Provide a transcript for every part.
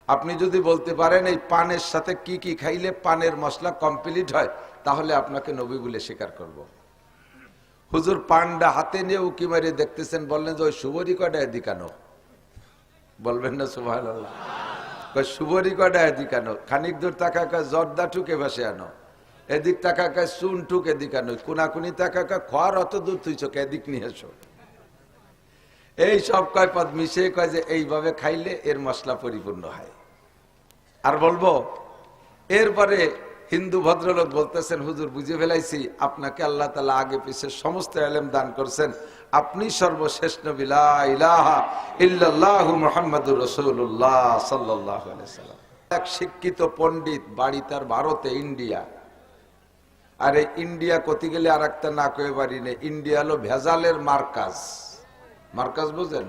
আপনি যদি বলতে পারেন এই পানের সাথে কি কি খাইলে পানের মশলা কমপ্লিট হয়, তাহলে আপনাকে নবী বলে স্বীকার করব। হুজুর পানটা হাতে নিয়ে উকি মারিয়ে দেখতেছেন, বললেন যে ওই সুবরি কয়টা এদিকানো, বলবেন না সুবহানাল্লাহ? সুবরি কয়টা এদিকানো, খানিক দূর তাকাকা জর্দা ঠুকে ভাসে আনো, এদিক তাকাকা চুন ঠুক এদিকানো, কোনাকুনি তাকাকা খোয়ার অত দূর তুই চোখে এদিক নিয়ে এসো। এই সব কয় পদ মিশে কয় যে এইভাবে খাইলে এর মশলা পরিপূর্ণ হয়। আর বলবো এরপরে হিন্দু ভদ্রলোক বলতেছেন, হুজুর বুঝে ফেলাইছি আপনাকে আল্লাহ তাআলা আগে পিছে সমস্ত ইলম দান করছেন, আপনি সর্বশেষ নবী, লা ইলাহা ইল্লাল্লাহু মুহাম্মাদুর রাসূলুল্লাহ সাল্লাল্লাহু আলাইহি সাল্লাম। এক শিক্ষিত পণ্ডিত, বাড়ি তার ভারতে, ইন্ডিয়া। আর এই ইন্ডিয়া কতি গেলে আর একটা না কয়ে পারি না, ইন্ডিয়া হলো ভেজালের মার্কাজ। মার্কাজ বুঝেন?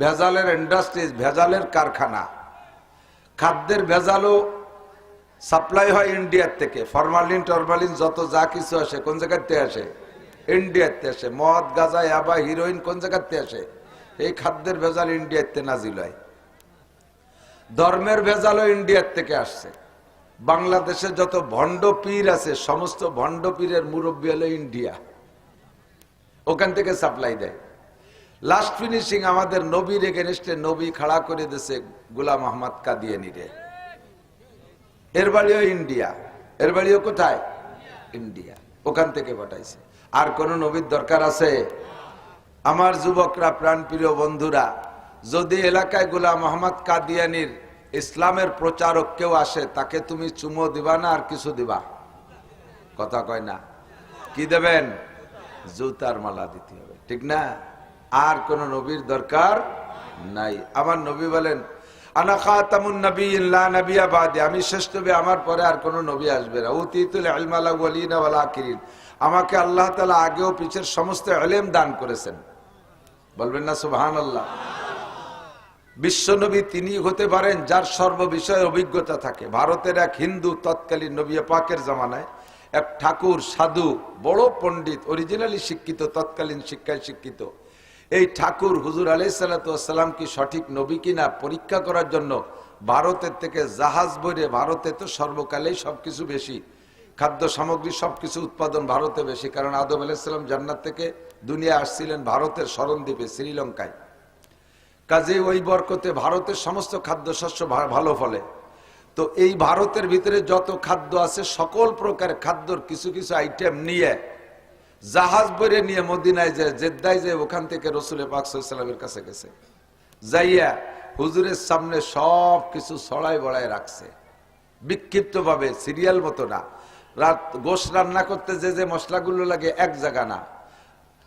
ভেজালের ইন্ডাস্ট্রিজ, ভেজালের কারখানা। খাদ্যের ভেজালও সাপ্লাই হয় ইন্ডিয়ার থেকে। ফরমালিন টরমালিন যত যা কিছু আসে কোন জায়গাতে আসে? ইন্ডিয়াতে আসে। মদ, গাঁজা, ইয়াবা, হিরোইন কোন জায়গাতে আসে? এই খাদ্যের ভেজাল ইন্ডিয়াতে নাজিল হয়। ধর্মের ভেজালও ইন্ডিয়ার থেকে আসছে। বাংলাদেশে যত ভণ্ড পীর আছে সমস্ত ভণ্ড পীরের মুরব্বী হলো ইন্ডিয়া, ওখান থেকে সাপ্লাই দেয়। লাস্ট ফিনিশিং আমাদের নবীর এগেনস্টে নবী খাড়া করে দিয়েছে গোলাম আহমদ কাদিয়ানীরে। এর বাড়িও ইন্ডিয়া, এর বাড়িও কোথায়? ইন্ডিয়া, ওখান থেকে পাঠাইছে। আর কোন নবীর দরকার আছে? আমার যুবকরা, প্রাণপ্রিয় বন্ধুরা, যদি এলাকায় গোলাম আহমদ কাদিয়ানীর ইসলামের প্রচারক কেউ আসে, তাকে তুমি চুমো দিবা না আর কিছু দিবা? কথা কয় না? কি দেবেন? জুতার মালা দিতে হবে, ঠিক না? আর কোন নবীর দরকার নাই। আমার নবী বলেন, আনা খাতামুন নবিয়্যিন লা নবিয়্যা বাদি, আমি শেষ নবী, আমার পরে আর কোন নবী আসবে না। উতীতুল ইলমা আল আউয়ালিনা ওয়াল আখিরিন, আমাকে আল্লাহ তাআলা আগেও পিছের সমস্ত ইলম দান করেছেন। বলবেন না সুবহানাল্লাহ? বিশ্ব নবী তিনি হতে পারেন যার সর্ব বিষয়ে অভিজ্ঞতা থাকে। ভারতের এক হিন্দু, তৎকালীন নবী পাকের জামানায় এক ঠাকুর, সাধু, বড় পণ্ডিত, অরিজিনালি শিক্ষিত, তৎকালীন শিক্ষায় শিক্ষিত। এই ঠাকুর হুজুর আলাইহিস সালাতু ওয়াস সালাম কি সঠিক নবী কিনা পরীক্ষা করার জন্য ভারতের থেকে জাহাজ বইরে, ভারতে তো সর্বকালেই সবকিছু বেশি, খাদ্য সামগ্রী সবকিছু উৎপাদন ভারতে বেশি, কারণ আদম আলাইহিস সালাম জান্নাত থেকে দুনিয়া আসছিলেন ভারতের শরণদ্বীপে, শ্রীলঙ্কায়। কাজে ওই বরকতে ভারতের সমস্ত খাদ্যশস্য ভালো ফলে। তো এই ভারতের ভিতরে যত খাদ্য আছে সকল প্রকার খাদ্যর কিছু কিছু আইটেম নিয়ে জাহাজ বইরে নিয়ে মদিনায় যায়, জেদ্দায় যায়, ওখান থেকে রাসূল পাক সাল্লাল্লাহু আলাইহি ওয়াসাল্লামের কাছে গেছে। যাইয়া হুজুরের সামনে সব কিছু ছড়াই বড়ায় রাখছে, বিক্ষিপ্ত ভাবে, সিরিয়াল মতো না। রাত গোশ রান্না করতে যে মশলাগুলো লাগে এক জায়গা না,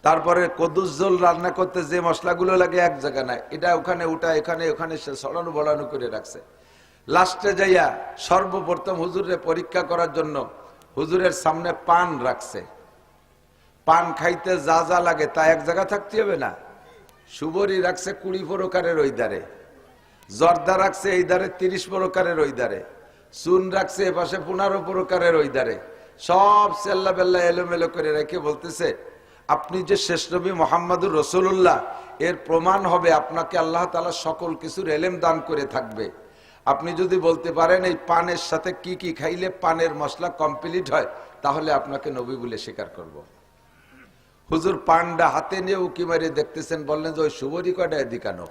তারপরে কদুস ঝোল রান্না করতে যে মশলাগুলো লাগে এক জায়গা না, এটা ওখানে, ওটা এখানে, ওখানে, সে ছড়ানো বড়ানো করে রাখছে। লাস্টে যাইয়া সর্বপ্রথম হুজুরের পরীক্ষা করার জন্য হুজুরের সামনে পান রাখছে। পান খাইতে যা যা লাগে তা এক জায়গা থাকতে হবে না। সুবরি রাখছে 20 প্রকারের ওই ধারে, জর্দা রাখছে এই ধারে 30 প্রকারের ওই ধারে, চুন রাখছে এ পাশে 15 প্রকারের ওই ধারে, সব সেল্লা বেল্লা এলোমেলো করে রেখে বলতেছে, আপনি যে শেষ নবী মুহাম্মদুর রাসূলুল্লাহ, এর প্রমাণ হবে আপনাকে আল্লাহ তাআলা সকল কিছুর ইলম দান করে থাকবে। আপনি যদি বলতে পারেন এই পানের সাথে কি কি খাইলে পানের মশলা কমপ্লিট হয়, তাহলে আপনাকে নবী বলে স্বীকার করব। হুজুর পানটা হাতে নিয়ে উকি মারিয়ে দেখতেছেন, বললেন যে ওই সুবরি কয়টা এদিকানো,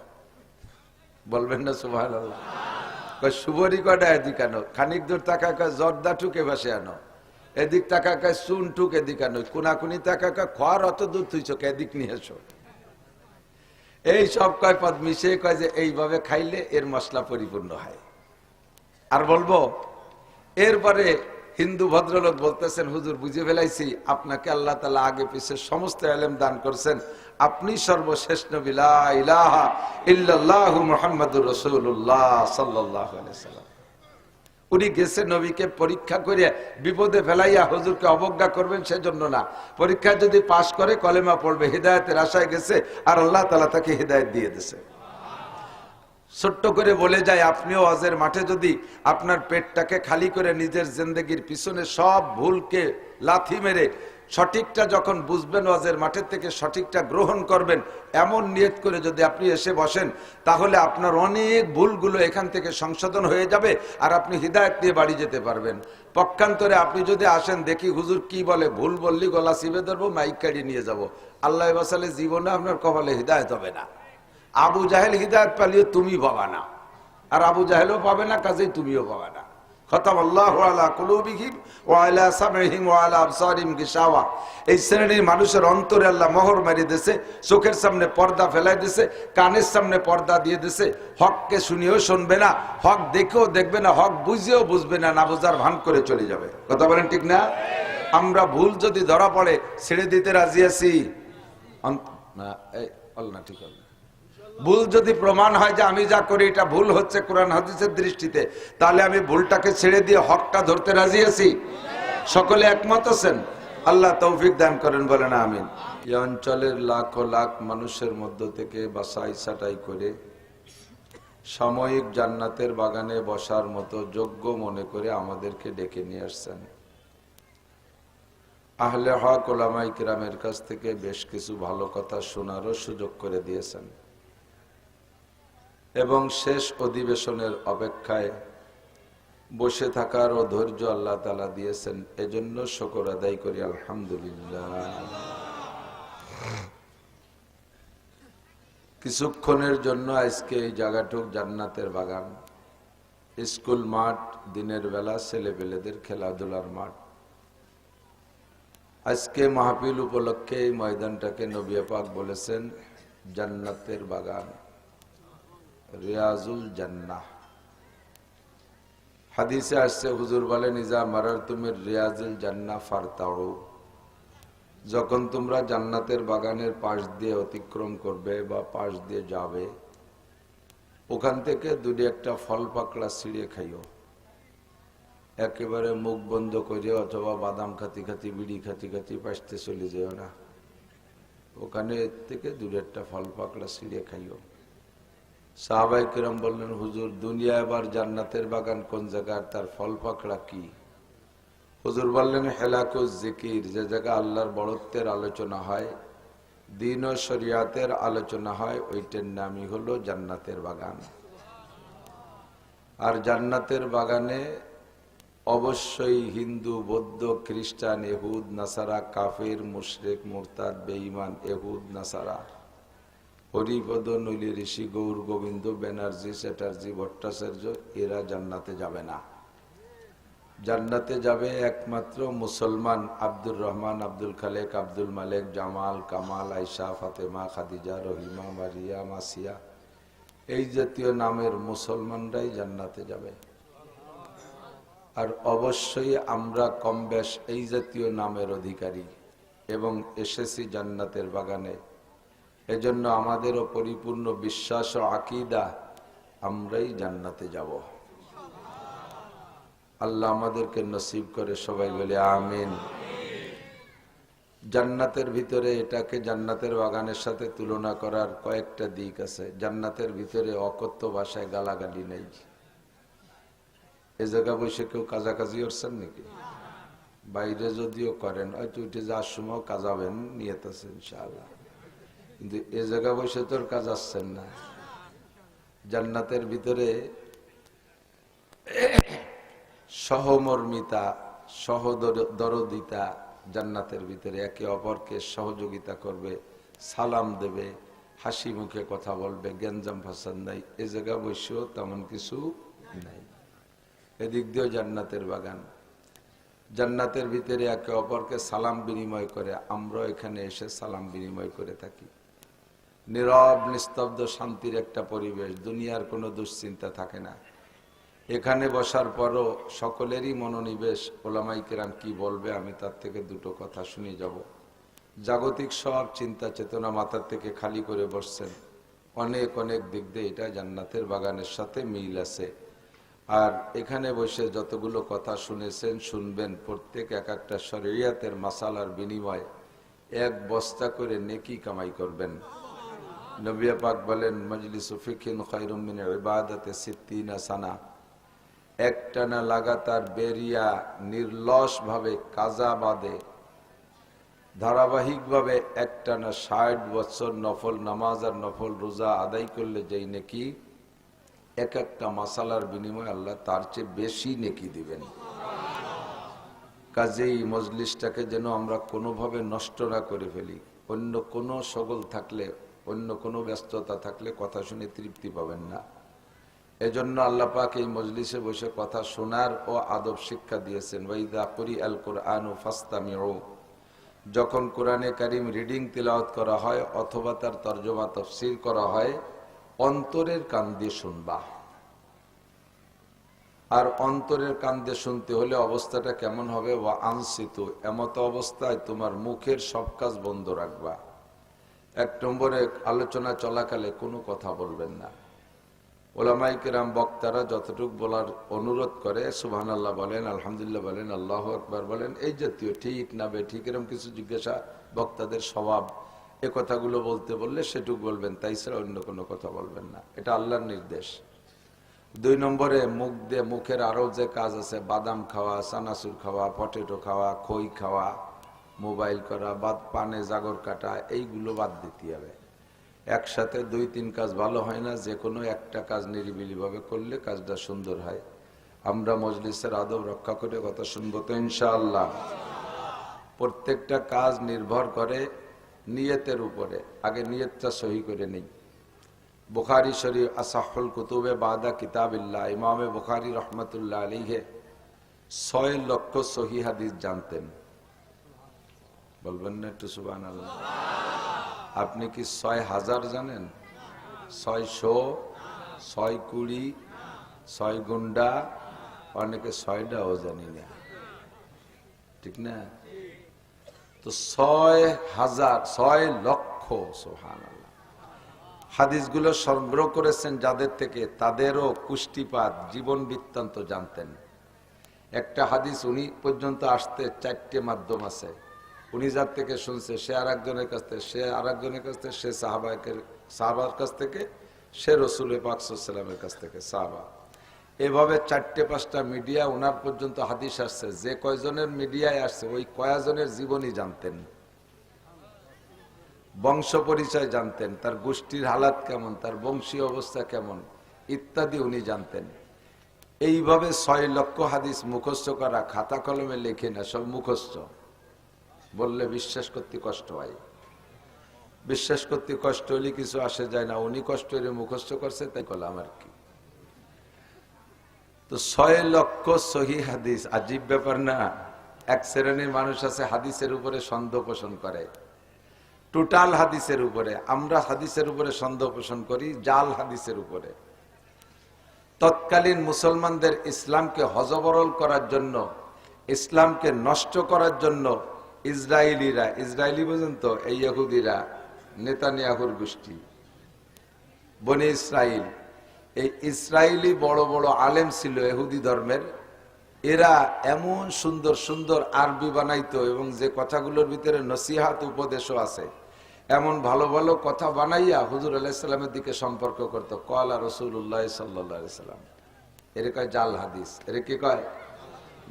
বলবেন না সুবহানাল্লাহ? সুবরি কয়টা এদিকানো, খানিক দূর তাকাকা জর্দা ঠুকে ভাসে আনো, এদিক তাকাকা চুন ঠুক এদিকানো, কোনাকুনি তাকাকা খোয়ার অত দূর তুই চোখে এদিক নিয়ে এসো। এই সব কয় পদ মিশে কয় যে এইভাবে খাইলে এর মশলা পরিপূর্ণ হয়। আর বলবো এরপরে হিন্দু ভদ্রলোক বলতেছেন, হুজুর বুঝে ফেলাইছি আপনাকে আল্লাহ তাআলা আগে পিছে সমস্ত ইলম দান করছেন, আপনি সর্বশেষ নবী, লা ইলাহা ইল্লাল্লাহু মুহাম্মাদুর রাসূলুল্লাহ সাল্লাল্লাহু আলাইহি সাল্লাম। উনি গেছে নবীকে পরীক্ষা করে বিপদে ফেলাইয়া হুজুরকে অবজ্ঞা করবেন সেজন্য না, পরীক্ষায় যদি পাশ করে কলেমা পড়বে, হিদায়াতের আশায় গেছে, আর আল্লাহ তাআলা তাকে হিদায়াত দিয়ে দিয়েছে। ছোট্ট করে বলে যায়, আপনিও হজের মাঠে যদি আপনার পেটটাকে খালি করে নিজের জিন্দেগির পিছনে সব ভুলকে লাথি মেরে সঠিকটা যখন বুঝবেন ওয়াজের মাঠের থেকে সঠিকটা গ্রহণ করবেন, এমন নিয়ত করে যদি আপনি এসে বসেন, তাহলে আপনার অনেক ভুলগুলো এখান থেকে সংশোধন হয়ে যাবে আর আপনি হিদায়ত নিয়ে বাড়ি যেতে পারবেন। পক্ষান্তরে আপনি যদি আসেন, দেখি হুজুর কি বলে, ভুল বললি গলা চিপে ধরবো, মাইক কাড়ি নিয়ে যাব, আল্লাহ বাসালে জীবনে আপনার কপালে হিদায়ত হবে না। আবু জাহেল হিদায়ত পালিয়ে তুমি পাবা না, আর আবু জাহেলও পাবে না, কাজেই তুমিও পাবে না। এই শ্রেণীর মানুষের অন্তরে আল্লাহ মোহর মারিয়ে দিয়েছে, চোখের সামনে পর্দা ফেলাই দিয়েছে, কানের সামনে পর্দা দিয়ে দিয়েছে। হককে শুনিয়েও শুনবে না, হক দেখেও দেখবে না, হক বুঝেও বুঝবে না, না বোঝার ভান করে চলে যাবে। কথা বলেন ঠিক না? আমরা ভুল যদি ধরা পড়ে ছেড়ে দিতে রাজি আছি না? ঠিক হবে। ভুল যদি প্রমাণ হয় যে আমি যা করি এটা ভুল হচ্ছে কোরআন হাদিসের দৃষ্টিতে, তাহলে আমি ভুলটাকে ছেড়ে দিয়ে হকটা ধরতে রাজি আছি। সকলে একমত আছেন? আল্লাহ তৌফিক দান করেন, বলেন আমিন। এই অঞ্চলের লাখ লাখ মানুষের মধ্য থেকে বাছাই ছাঁটাই করে সাময়িক জান্নাতের বাগানে বসার মতো যোগ্য মনে করে আমাদেরকে ডেকে নিয়ে আসছেন। আহলে হক ওলামায়ে কিরামের কাছ থেকে বেশ কিছু ভালো কথা শোনারও সুযোগ করে দিয়েছেন এবং শেষ অধিবেশনের অপেক্ষায় বসে থাকার ও ধৈর্য আল্লাহ তাআলা দিয়েছেন, এজন্য শুকর আদায় করি আলহামদুলিল্লাহ। কিছুক্ষণের জন্য আজকে এই জায়গাটুক জান্নাতের বাগান, স্কুল মাঠ, দিনের বেলা ছেলেপেলেদের খেলাধুলার মাঠ। আজকে মাহফিল উপলক্ষে এই ময়দানটাকে নবী পাক বলেছেন জান্নাতের বাগান, রিয়াজুল জান্নাহ। হাদিসে আসছে, হুজুর বলেন ইজা মারারতুমির রিয়াজুল জান্নাহ ফারতাউ, যখন তোমরা জান্নাতের বাগানের পাশ দিয়ে অতিক্রম করবে বা পাশ দিয়ে যাবে, ওখান থেকে দুটি একটা ফল পাকড়া ছিঁড়ে খাইও। একেবারে মুখ বন্ধ করে অথবা বাদাম খাতি খাতি বিড়ি খাতি খাতি পাশতে চলে যেও না, ওখানে থেকে দুটি একটা ফল পাকড়া ছিঁড়ে খাইও। সাহাবাই কিরাম বললেন, হুজুর দুনিয়া এবার জান্নাতের বাগান কোন জায়গার, তার ফল পাকড়া কি? হুজুর বললেন হেলাকুজ জিকির, যে জায়গা আল্লাহর বড়ত্বের আলোচনা হয়, দ্বীন ও শরিয়াতের আলোচনা হয়, ওইটার নামই হলো জান্নাতের বাগান। আর জান্নাতের বাগানে অবশ্যই হিন্দু, বৌদ্ধ, খ্রিস্টান, ইহুদ, নাসারা, কাফির, মুশরিক, মুরতাদ, বেঈমান, ইহুদ, নাসারা, হরিপদ, নইলি ঋষি, গৌর গোবিন্দ, ব্যানার্জি, চ্যাটার্জি, ভট্টাচার্য, এরা জান্নাতে যাবে না। জান্নাতে যাবে একমাত্র মুসলমান, আব্দুর রহমান, আব্দুল খালেক, আব্দুল মালেক, জামাল, কামাল, আয়সা, ফাতেমা, খাদিজা, রহিমা, মারিয়া, মাসিয়া, এই জাতীয় নামের মুসলমানরাই জান্নাতে যাবে। আর অবশ্যই আমরা কম বেশ এই জাতীয় নামের অধিকারী এবং এসেছি জান্নাতের বাগানে। এজন্য আমাদেরও পরিপূর্ণ বিশ্বাস ও আকীদা আমরাই জান্নাতে যাব। আল্লাহ আমাদেরকে নসিব করে, সবাই বলে আমিন। জান্নাতের ভিতরে এটাকে জান্নাতের বাগানের সাথে তুলনা করার কয়েকটা দিক আছে। জান্নাতের ভিতরে অকথ্য ভাষায় গালাগালি নেই। এ জায়গা বসে কেউ কাজাকাজি করছেন নাকি? বাইরে যদিও করেন, হয়তো উঠে যাওয়ার সময় কাজাবেন, নিয়ত আছে ইনশাআল্লাহ, কিন্তু এ জায়গা বসে তোর কাজ আসছেন না। জান্নাতের ভিতরে সহমর্মিতা, সহদরদিতা, জান্নাতের ভিতরে একে অপরকে সহযোগিতা করবে, সালাম দেবে, হাসি মুখে কথা বলবে, গ্যাঞ্জাম ফাসাদ নাই। এ জায়গা বসেও তেমন কিছু নাই। এদিক দিয়েও জান্নাতের বাগান। জান্নাতের ভিতরে একে অপরকে সালাম বিনিময় করে, আমরাও এখানে এসে সালাম বিনিময় করে থাকি। নীরব নিস্তব্ধ শান্তির একটা পরিবেশ, দুনিয়ার কোনো দুশ্চিন্তা থাকে না। এখানে বসার পরও সকলেরই মনোনিবেশ, ওলামায়ে কেরাম কি বলবে আমি তার থেকে দুটো কথা শুনে যাব। জাগতিক সব চিন্তা চেতনা মাথার থেকে খালি করে বসছেন। অনেক অনেক দিক দিয়ে এটা জান্নাতের বাগানের সাথে মিল আছে। আর এখানে বসে যতগুলো কথা শুনেছেন, শুনবেন, প্রত্যেক এক একটা শরিয়াতের মাসালার বিনিময়ে এক বস্তা করে নেকি কামাই করবেন। নবী পাক বলেন মজলিসু ফিকহিন খায়রুম মিন ইবাদাতি 60 সানা। একটানা লাগাতার বেরিয়া নির্লস ভাবে কাজা বাদে ধারাবাহিকভাবে একটানা 60 বছর নফল নামাজ আর নফল রোজা আদায় করলে যেই নেকি, এক একটা মাসালার বিনিময়ে আল্লাহ তার চেয়ে বেশি নেকি দিবেন। কাজেই মজলিসটাকে যেন আমরা কোনোভাবে নষ্ট না করে ফেলি। অন্য কোনো শগল থাকলে, অন্য কোনো ব্যস্ততা থাকলে কথা শুনে তৃপ্তি পাবেন না। এজন্য আল্লাহ পাক এই মজলিসে বসে কথা শোনার ও আদব শিক্ষা দিয়েছেন। ওয়াইদা কুরিআল কুরআনু ফাসতামিউ, যখন কোরআনে কারিম রিডিং তিলাওয়াত করা হয় অথবা তার তরজমা তাফসীর করা হয়, অন্তরের কান দিয়ে শুনবা। আর অন্তরের কান দিয়ে শুনতে হলে অবস্থাটা কেমন হবে? ওয়া আনসিতু, এমত অবস্থায় তোমার মুখের সব কাজ বন্ধ রাখবা। 1 নম্বরে আলোচনা চলাকালে কোনো কথা বলবেন না। ওলামাই কেরাম বক্তারা যতটুকু বলার অনুরোধ করে, সুবহানাল্লাহ বলেন, আলহামদুলিল্লাহ বলেন, আল্লাহু আকবার বলেন, এই জাতীয় ঠিক না বেঠিক এরকম কিছু জিজ্ঞাসা বক্তাদের স্বভাব, এ কথাগুলো বলতে বললে সেটুকু বলবেন, তাই ছাড়া অন্য কোনো কথা বলবেন না। এটা আল্লাহর নির্দেশ। 2 নম্বরে মুখ দিয়ে মুখের আরো যে কাজ আছে, বাদাম খাওয়া, চানাচুর খাওয়া, পটেটো খাওয়া, খই খাওয়া, মোবাইল করা, পানে জাগর কাটা, এইগুলো বাদ দিতে হবে। একসাথে 2-3 কাজ ভালো হয় না, যে কোনো একটা কাজ নিরিবিলি ভাবে করলে কাজটা সুন্দর হয়। আমরা মজলিসের আদব রক্ষা করে কথা শুনবো তো ইনশাআল্লাহ। প্রত্যেকটা কাজ নির্ভর করে নিয়তের উপরে। আগে নিয়তটা সহি করে নেই। বুখারী শরীফ আসাহুল কুতুবে বাদা কিতাবিল্লাহ, ইমামে বুখারী রহমতুল্লাহ আলাইহি 6 লক্ষ সহি হাদিস জানতেন। বলবেন না একটু সুবহানাল্লাহ? আপনি কি 6000 জানেন? 600, 620, 6 গুন্ডা, অনেকে 6টাও জানি না, ঠিক না? তো 6000, 6 লক্ষ, সুবহানাল্লাহ। হাদিসগুলো সংগ্রহ করেছেন যাদের থেকে, তাদেরও কুষ্টিপাত জীবন বৃত্তান্ত জানতেন। একটা হাদিস উনি পর্যন্ত আসতে 4টে মাধ্যম আছে। উনি যার থেকে শুনছে, সে আর একজনের কাছ থেকে, সে আর একজনের কাছ থেকে, সে সাহাবার কাছ থেকে, সে রসুল পাক সাল্লাল্লাহু আলাইহি ওয়াসাল্লামের কাছ থেকে, সাহাবা। এভাবে 4-5টা মিডিয়া ওনার পর্যন্ত হাদিস আসছে। যে কয়জনের মিডিয়ায় আসছে ওই কয়জনের জীবনী জানতেন, বংশ পরিচয় জানতেন, তার গোষ্ঠীর হালাত কেমন, তার বংশীয় অবস্থা কেমন ইত্যাদি উনি জানতেন। এইভাবে 6 লক্ষ হাদিস মুখস্থ করা, খাতা কলমে লেখে না, সব মুখস্থ। বললে বিশ্বাস করতে কষ্ট হয়। বিশ্বাস করতে কষ্ট হলে কিছু আসে যায় না। উনি কষ্ট করে মুখস্থ করছে, তাই করলাম আর কি। তো 6 লক্ষ সহি হাদিস, আজীব ব্যাপার না? এক শ্রেণীর মানুষ আছে হাদিসের উপরে সন্দেহ পোষণ করে, টোটাল হাদিসের উপরে। আমরা হাদিসের উপরে সন্দেহ পোষণ করি, জাল হাদিসের উপরে। তৎকালীন মুসলমানদের ইসলামকে হযবরল করার জন্য, ইসলামকে নষ্ট করার জন্য ইসরায়েলিরা, ইসরায়েলি পর্যন্ত এই ইহুদিরা, নেতানিয়াহুর গোষ্ঠী, বনি ইসরাইল, এই ইসরায়েলি বড় বড় আলেম ছিল ইহুদি ধর্মের। এরা এমন সুন্দর সুন্দর আরবি বানাইতো, এবং যে কথাগুলোর ভিতরে নসিহাত উপদেশও আছে, এমন ভালো ভালো কথা বানাইয়া হুজুর আলাইহিস সালামের দিকে সম্পর্ক করতো। ক্বালা রাসূলুল্লাহ সাল্লাল্লাহু আলাইহি সাল্লাম। এর কয় জাল হাদিস। এর কি কয়?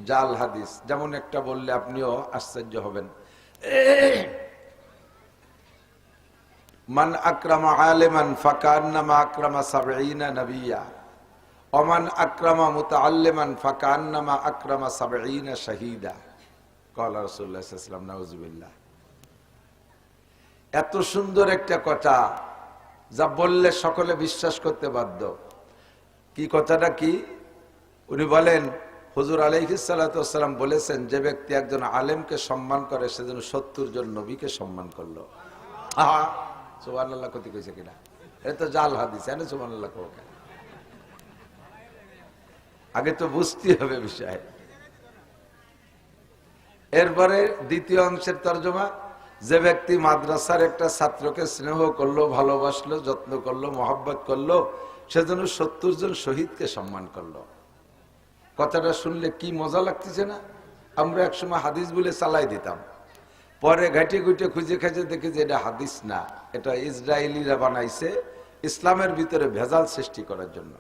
জাল হাদিস। যেমন একটা বললে আপনিও আশ্চর্য হবেন। মান আকরামা আলিমান ফাকান্নামা আকরামা 70 নবিয়্যা, ওমান আকরামা মুতাআল্লিমান ফাকান্নামা আকরামা 70 শাহীদা। ক্বালা রাসূলুল্লাহ সাল্লাল্লাহু আলাইহি ওয়াসাল্লাম। নাউযুবিল্লাহ। এত সুন্দর একটা কথা, যা বললে সকলে বিশ্বাস করতে বাধ্য। কি কথাটা কি? উনি বলেন, হুজুর আলাইহিস সালাতু ওয়াস সালাম বলেছেন, যে ব্যক্তি একজন আলেমকে সম্মান করে সে যেন 70 জন নবীকে সম্মান করলো। আহা, সুবহানাল্লাহ কত কইছে কিনা? এটা তো জাল হাদিস। এনে সুবহানাল্লাহ কও কেন? আগে তো বুঝতে হবে বিষয়। এরপরে দ্বিতীয় অংশের তরজমা, যে ব্যক্তি মাদ্রাসার একটা ছাত্রকে স্নেহ করলো, ভালোবাসলো, যত্ন করলো, মহব্বত করলো, সেজন্য 70 জন শহীদকে সম্মান করলো। কথাটা শুনলে কি মজা লাগতেছে না? আমরা একসময় হাদিস বলে চালাই দিতাম, পরে ঘাটে ঘুটে খুঁজে খুঁজে দেখি যে এটা হাদিস না, এটা ইসরায়েলিরা বানাইছে ইসলামের ভিতরে ভেজাল সৃষ্টি করার জন্য।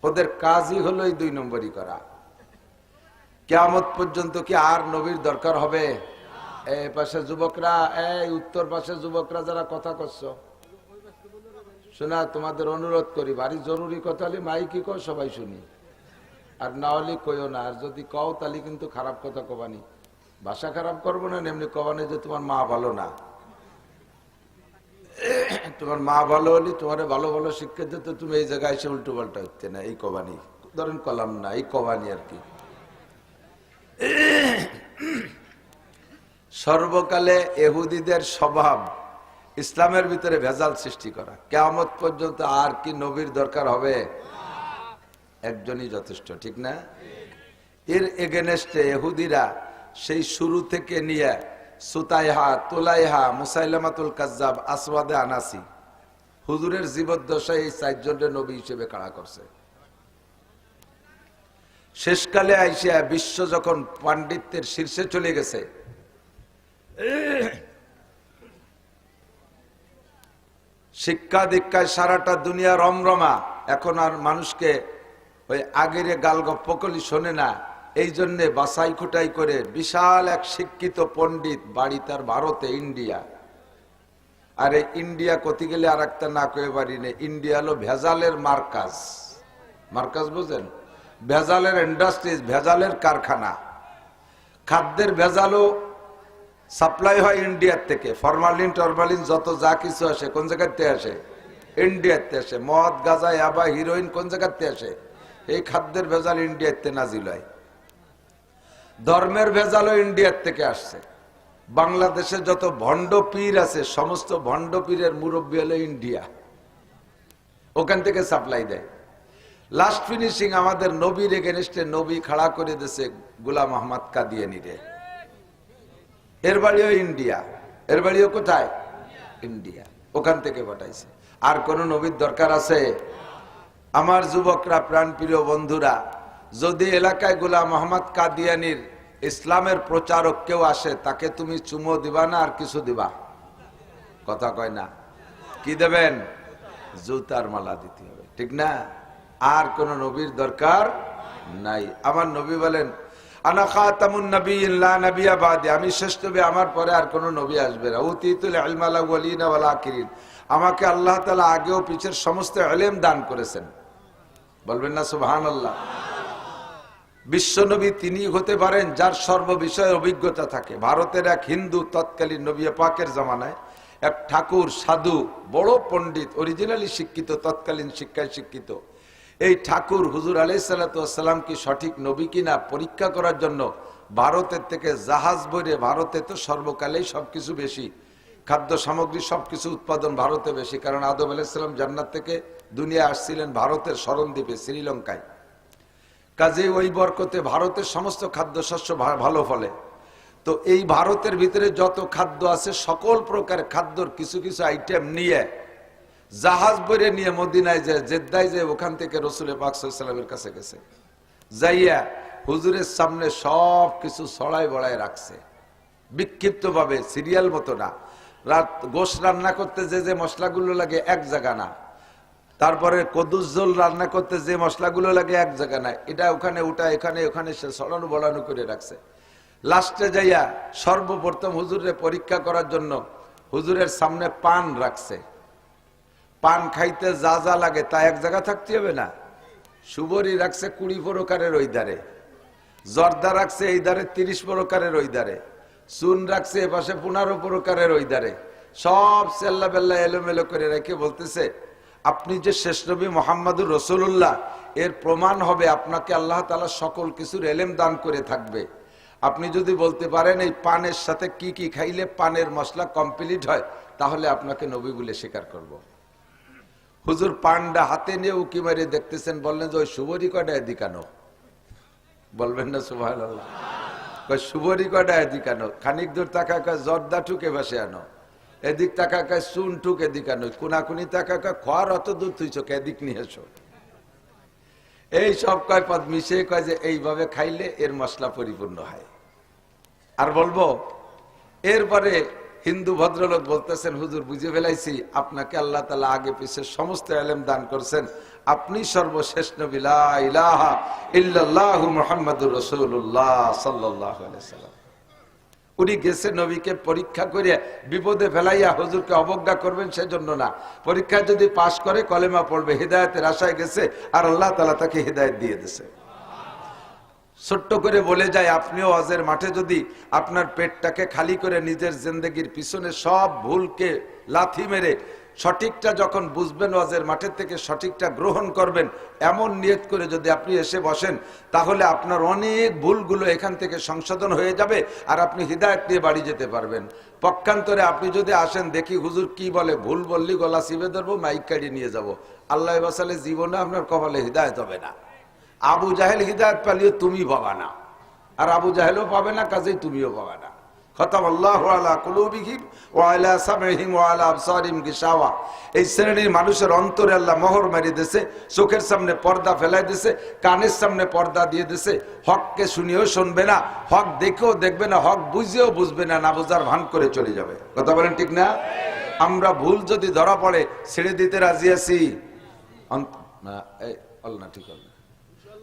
ওদের কাজই হলো এই 2 নম্বরই করা। কিয়ামত পর্যন্ত কি আর নবীর দরকার হবে? এই পাশে যুবকরা, এই উত্তর পাশে যুবকরা যারা কথা করছো, শোনা তোমাদের অনুরোধ করি, বাড়ি জরুরি কথা হলে মাইকি কও, সবাই শুনি, আর না হলে কইও না। আর যদি কও তাহলে কিন্তু খারাপ কথা কবানি, ভাষা খারাপ করবো না, এমনি কবানি যে তোমার মা ভালো না। তোমার মা ভালো হলে তোমার ভালো ভালো শিক্ষা দিতে, তুমি এই জায়গায় এসে উল্টো পাল্টা হচ্ছে না, এই কবানি ধরেন কলাম না, এই কবানি আর কি। সর্বকালে ইহুদিদের স্বভাব ইসলামের ভিতরে ভেজাল সৃষ্টি করা। কিয়ামত পর্যন্ত আর কি নবীর দরকার হবে? একজনই যথেষ্ট, ঠিক না? এর এগেনস্টে ইহুদিরা সেই শুরু থেকে নিয়ে সুতাইহা, তুলাইহা, মুসাইলামাতুল কাজ্জাব, আসওয়াদে আনাসি, হুজুরের জীবদ্দশায় এই চারজনের নবী হিসেবে কাড়া করছে। শেষকালে আইসা বিশ্ব যখন পাণ্ডিত্যের শীর্ষে চলে গেছে, শিক্ষা দীক্ষায় সারাটা দুনিয়া রমরমা, এখন আর মানুষকে ওই আগের গালগপ্প কলি শোনে না। এই জন্যে বাছাই খুটাই করে বিশাল এক শিক্ষিত পণ্ডিত বাড়ি তার ভারতে, ইন্ডিয়া। আর এই ইন্ডিয়া কতি গেলে আর একটা না কয়ে পারি না, ইন্ডিয়া হলো ভেজালের মার্কাজ। মার্কাজ বুঝেন? ভেজালের ইন্ডাস্ট্রিজ, ভেজালের কারখানা। খাদ্যের ভেজালও সাপ্লাই হয় ইন্ডিয়ার থেকে। ফরমালিন টরমালিন যত যা কিছু আসে কোন জায়গাতে আসে? ইন্ডিয়াতে আসে। মদ, গাঁজা, ইয়াবা, হিরোইন কোন জায়গাতে আসে? এই খাদ্যের ভেজাল ইন্ডিয়াতে নাজিল হয়। ধর্মের ভেজালও ইন্ডিয়ার থেকে আসছে। বাংলাদেশে যত ভণ্ড পীর আছে, সমস্ত ভণ্ড পীরের মুরব্বী হলো ইন্ডিয়া, ওখান থেকে সাপ্লাই দেয়। লাস্ট ফিনিশিং আমাদের নবীর এগেনস্টে নবী খাড়া করে দিয়েছে গোলাম আহমদ কাদিয়ানীরে। এর বাড়িও ইন্ডিয়া, এর বাড়িও কোথায়? ইন্ডিয়া, ওখান থেকে পাঠাইছে। আর কোন নবীর দরকার আছে? আমার যুবকরা, প্রাণপ্রিয় বন্ধুরা, যদি এলাকায় গোলাম আহমদ কাদিয়ানীর ইসলামের প্রচারক কেউ আসে, তাকে তুমি চুমো দিবা না আর কিছু দিবা? কথা কয় না, কি দেবেন? জুতার মালা দিতে হবে, ঠিক না? আর কোন নবীর দরকার নাই। আমার নবী বলেন, আনা খাতামুন নাবিয়্যিন লা নাবিয়্যা বাদি, আমি শ্রেষ্ঠ নবী, আমার পরে আর কোন নবী আসবে না। উতীতুল ইলমা আল আউয়ালিনা ওয়াল আখিরিন, আমাকে আল্লাহ তাআলা আগেও পিছের সমস্ত ইলম দান করেছেন। বলবেন না সুবহানাল্লাহ? বিশ্ব নবী তিনি হতে পারেন যার সর্ব বিষয়ে অভিজ্ঞতা থাকে। ভারতের এক হিন্দু, তৎকালীন নবী পাকের জামানায় এক ঠাকুর, সাধু, বড় পণ্ডিত, অরিজিনালি শিক্ষিত, তৎকালীন শিক্ষায় শিক্ষিত। এই ঠাকুর হুজুর আলাইহিস সালাতু ওয়াস সালাম কি সঠিক নবী কিনা পরীক্ষা করার জন্য ভারতের থেকে জাহাজ বইরে, ভারতে তো সর্বকালেই সবকিছু বেশি, খাদ্য সামগ্রী সবকিছু উৎপাদন ভারতে বেশি, কারণ আদম আলাইহিস সালাম জান্নাত থেকে দুনিয়া আসছিলেন ভারতের শরণদ্বীপে, শ্রীলঙ্কায়। কাজে ওই বরকতে ভারতের সমস্ত খাদ্যশস্য ভালো ফলে। তো এই ভারতের ভিতরে যত খাদ্য আছে, সকল প্রকার খাদ্যর কিছু কিছু আইটেম নিয়ে জাহাজ বইরে নিয়ে মদিনায় যায়, জেদ্দায় যায়, ওখান থেকে রসুল পাক সাল্লাল্লাহু আলাইহি ওয়াসাল্লামের কাছে গেছে। যাইয়া হুজুরের সামনে সব কিছু ছড়াই বড়ায় রাখছে, বিক্ষিপ্ত ভাবে, সিরিয়াল মতো না। রাত গোশ রান্না করতে যে মশলাগুলো লাগে এক জায়গা না, তারপরে কদুস ঝোল রান্না করতে যে মশলাগুলো লাগে এক জায়গা না, এটা ওখানে, ওটা এখানে, ওখানে, সে ছড়ানো বড়ানো করে রাখছে। লাস্টে যাইয়া সর্বপ্রথম হুজুরের পরীক্ষা করার জন্য হুজুরের সামনে পান রাখছে। পান খাইতে যা যা লাগে তা এক জায়গা থাকতে হবে না। সুবরি রাখছে 20 প্রকারের ওই ধারে, জর্দা রাখছে এই ধারে 30 প্রকারের ওই ধারে, চুন রাখছে এ পাশে 15 প্রকারের ওই ধারে, সব সেল্লা বেল্লা এলোমেলো করে রেখে বলতেছে, আপনি যে শেষ নবী মুহাম্মদুর রাসূলুল্লাহ, এর প্রমাণ হবে আপনাকে আল্লাহ তাআলা সকল কিছুর ইলম দান করে থাকবে। আপনি যদি বলতে পারেন এই পানের সাথে কি কি খাইলে পানের মশলা কমপ্লিট হয়, তাহলে আপনাকে নবী বলে স্বীকার করব। হুজুর পান্ডা হাতে নিয়ে উকি মারিয়ে দেখতেছেন, বললেন যে ওই সুবরি কয়টা এদিকানো? বলবেন না সুবহানাল্লাহ? সুবরি কয়টা এদিকানো? খানিক দূর তাকা কয় জর্দা টুকে বসে আনো, এদিক তাকা কয় চুন টুক এদিক আনো, কোনাকুনি তাকা কয় খোয়ার অত দূর তুইছ, এদিক নিয়ে এসো। এই সব কয় পদ মিশিয়ে কয় যে এইভাবে খাইলে এর মশলা পরিপূর্ণ হয়। আর বলবো, এরপরে হিন্দু ভদ্রলোক বলতেছেন, হুজুর বুঝে ফেলাইছি, আপনাকে আল্লাহ তাআলা আগে পিছে সমস্ত ইলম দান করছেন, আপনি সর্বশেষ নবী, লা ইলাহা ইল্লাল্লাহু মুহাম্মাদুর রাসূলুল্লাহ সাল্লাল্লাহু আলাইহি ওয়াসাল্লাম। উনি গেছে নবীকে পরীক্ষা করে বিপদে ফেলাইয়া হুজুরকে অবজ্ঞা করবেন সেজন্য না। পরীক্ষায় যদি পাশ করে কলেমা পড়বে, হিদায়াতের আশায় গেছে, আর আল্লাহ তাআলা তাকে হিদায়াত দিয়ে দিয়েছে। ছোট্ট করে বলে যায়, আপনিও হজের মাঠে যদি আপনার পেটটাকে খালি করে নিজের জিন্দেগির পিছনে সব ভুলকে লাথি মেরে সঠিকটা যখন বুঝবেন, হজের মাঠের থেকে সঠিকটা গ্রহণ করবেন, এমন নিয়ত করে যদি আপনি এসে বসেন, তাহলে আপনার অনেক ভুলগুলো এখান থেকে সংশোধন হয়ে যাবে, আর আপনি হিদায়াত নিয়ে বাড়ি যেতে পারবেন। পক্ষান্তরে আপনি যদি আসেন, দেখি হুজুর কি বলে, ভুল বললি গলা চিপে ধরবো, মাইক কাটিয়ে নিয়ে যাব, আল্লাহ বাসালে জীবনে আপনার কপালে হিদায়াত হবে না। আবু জাহেল হিদায়াত পালিও তুমি পাবা না, আর আবু জাহেলও পাবে না, কাজেই তুমিও পাবে না। খতামাল্লাহু আলা কুলুবিহিম ওয়া আলা সামঈহিম ওয়া আলা আবসারিহিম গিশাওয়া। এই শ্রেণীর মানুষের অন্তরে আল্লাহ মোহর মারি দিয়েছে, চোখের সামনে পর্দা ফেলাই দিয়েছে, কানের সামনে পর্দা দিয়ে দিয়েছে। হককে শুনিও শুনবে না, হক দেখেও দেখবে না, হক বুঝেও বুঝবে না, না বুঝার ভান করে চলে যাবে। কথা বলেন ঠিক না? আমরা ভুল যদি ধরা পড়ে ছেড়ে দিতে রাজি আছি না? এই আল্লাহ ঠিক হবে।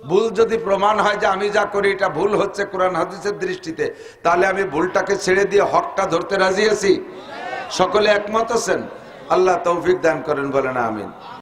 ভুল যদি প্রমাণ হয় যে আমি যা করি এটা ভুল হচ্ছে কোরআন হাদিসের দৃষ্টিতে, তাহলে আমি ভুলটাকে ছেড়ে দিয়ে হকটা ধরতে রাজি আছি। সকলে একমত আছেন? আল্লাহ তৌফিক দান করেন, বলেন আমিন।